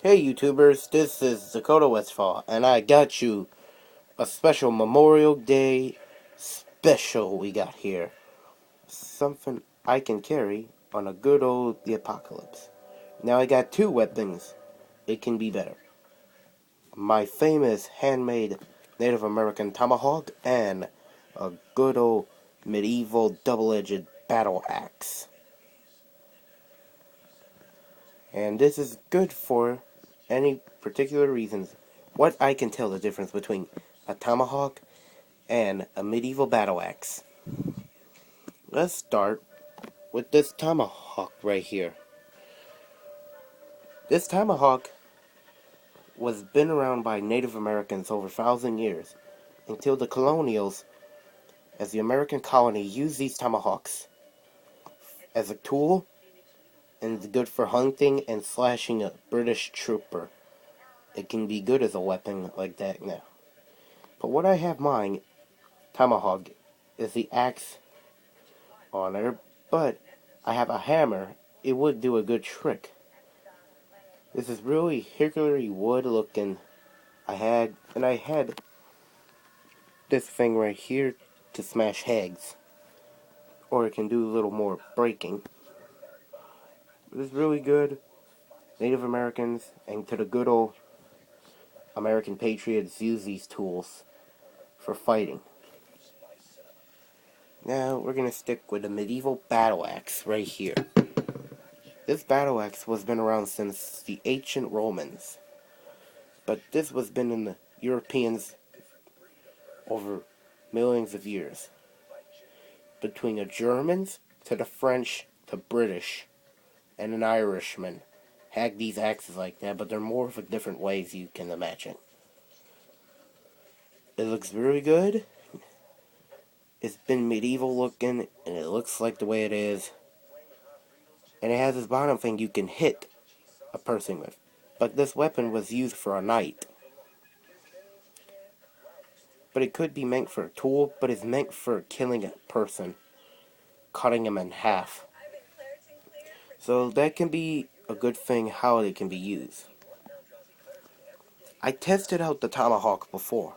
Hey YouTubers, this is Dakota Westfall, and I got you a special Memorial Day special we got here. Something I can carry on a good old the apocalypse. Now I got two weapons. It can be better. My famous handmade Native American Tomahawk and a good old medieval double-edged battle axe. And this is good for any particular reasons. What I can tell the difference between a tomahawk and a medieval battle axe. Let's start with this tomahawk right here. This tomahawk was been around by Native Americans over 1,000 years until the colonials, as the American colony, used these tomahawks as a tool and it's good for hunting and slashing a British trooper. It can be good as a weapon like that now. But what I have mine, tomahawk, is the axe on there, but I have a hammer. It would do a good trick. This is really hickory wood looking. I had this thing right here to smash heads, or it can do a little more breaking. This is really good. Native Americans and to the good old American patriots use these tools for fighting. Now we're gonna stick with the medieval battle axe right here. This battle axe was been around since the ancient Romans, but this was been in the Europeans over millions of years. Between the Germans to the French to British and an Irishman had these axes like that, but they're more of a different ways you can imagine. It looks really good. It's been medieval looking and it looks like the way it is. And it has this bottom thing you can hit a person with. But this weapon was used for a knight. But it could be meant for a tool, but it's meant for killing a person, cutting him in half. So that can be a good thing how it can be used. I tested out the tomahawk before.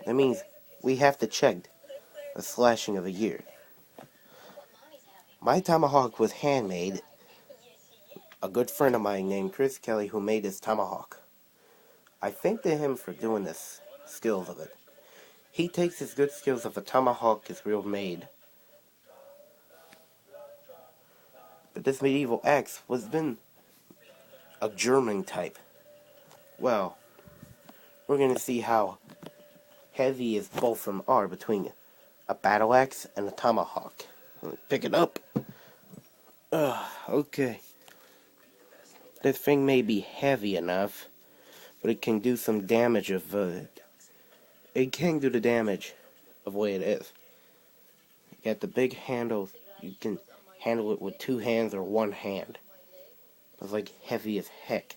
That means we have to check the slashing of a year. My tomahawk was handmade. A good friend of mine named Chris Kelly who made this tomahawk. I thank to him for doing this skills of it. He takes his good skills of a tomahawk is real made. But this medieval axe was been a German type. Well, we're gonna see how heavy as both of them are between a battle axe and a tomahawk. Let me pick it up. Okay. This thing may be heavy enough, but it can do some damage of it can do the damage of the way it is. You got the big handles. You can handle it with two hands or one hand. It's like heavy as heck.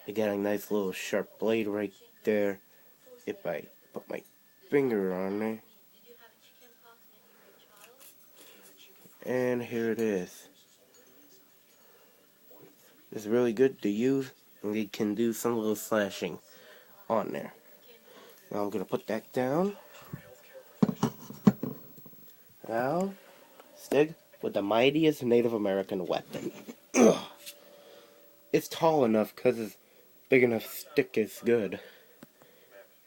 You got a nice little sharp blade right there. If I put my finger on there. And here it is. It's really good to use, and it can do some little slashing on there. Now I'm going to put that down. Now, stick with the mightiest Native American weapon. It's tall enough because it's big enough stick is good.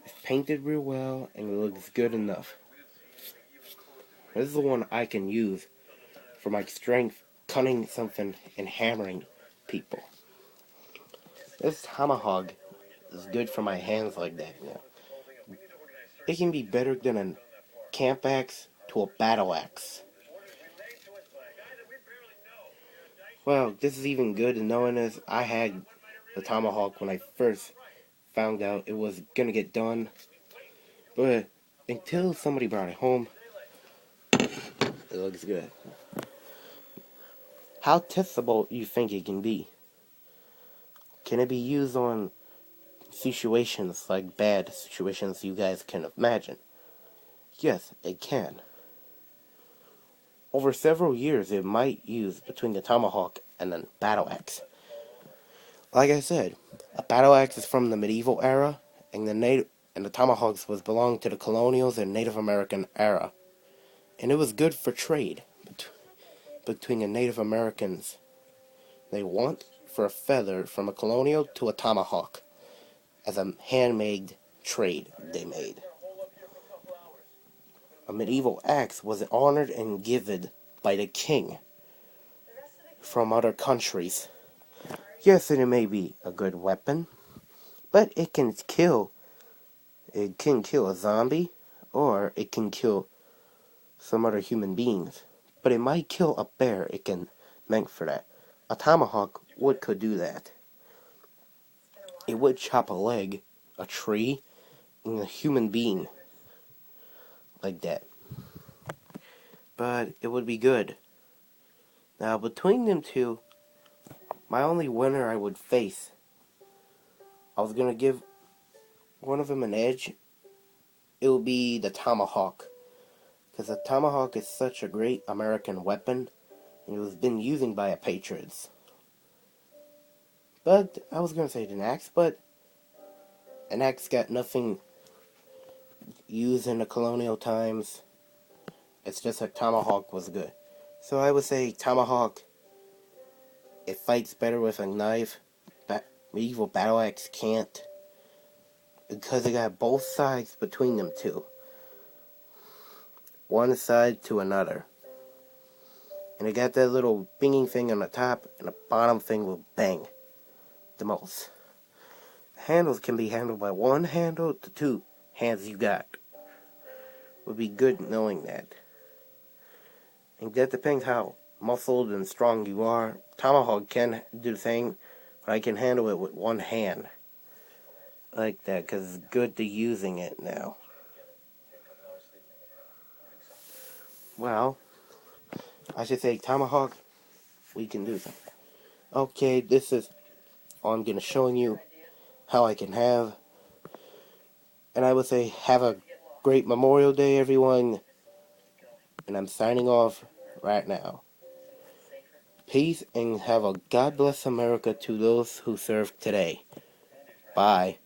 It's painted real well and it looks good enough. This is the one I can use for my strength, cutting something and hammering people. This tomahawk is good for my hands like that. You know. It can be better than a camp axe to a battle axe. Well, this is even good knowing as I had the tomahawk when I first found out it was gonna get done. But until somebody brought it home, it looks good. How testable you think it can be? Can it be used on situations like bad situations you guys can imagine? Yes, it can. over several years it might use between the tomahawk and the battle axe. Like I said, a battle axe is from the medieval era, and the tomahawks was belonged to the colonials and Native American era, and it was good for trade between the Native Americans. They want for a feather from a colonial to a tomahawk as a handmade trade they made. A medieval axe was honored and given by the king from other countries. Yes, and it may be a good weapon, but it can kill. It can kill a zombie, or it can kill some other human beings. But it might kill a bear. It can meant for that. A tomahawk could do that. It would chop a leg, a tree, and a human being like that. But it would be good. Now, between them two, my only winner I would face, I was going to give one of them an edge. It would be the tomahawk. Because the tomahawk is such a great American weapon, and it was been used by our patriots. But, I was going to say an axe, but an axe got nothing used in the colonial times. It's just that tomahawk was good. So I would say tomahawk, it fights better with a knife. Medieval battle axe can't. Because it got both sides between them two. One side to another. And it got that little binging thing on the top, and the bottom thing will bang the most. The handles can be handled by one handle to two hands you got. Would be good knowing that. And that depends how muscled and strong you are. Tomahawk can do the same, but I can handle it with one hand. Like that, because it's good to using it now. Well, I should say tomahawk, we can do something. Okay, this is all I'm going to showing you how I can have. And I would say have a great Memorial Day, everyone. And I'm signing off right now. Peace and have a God bless America to those who serve today. Bye.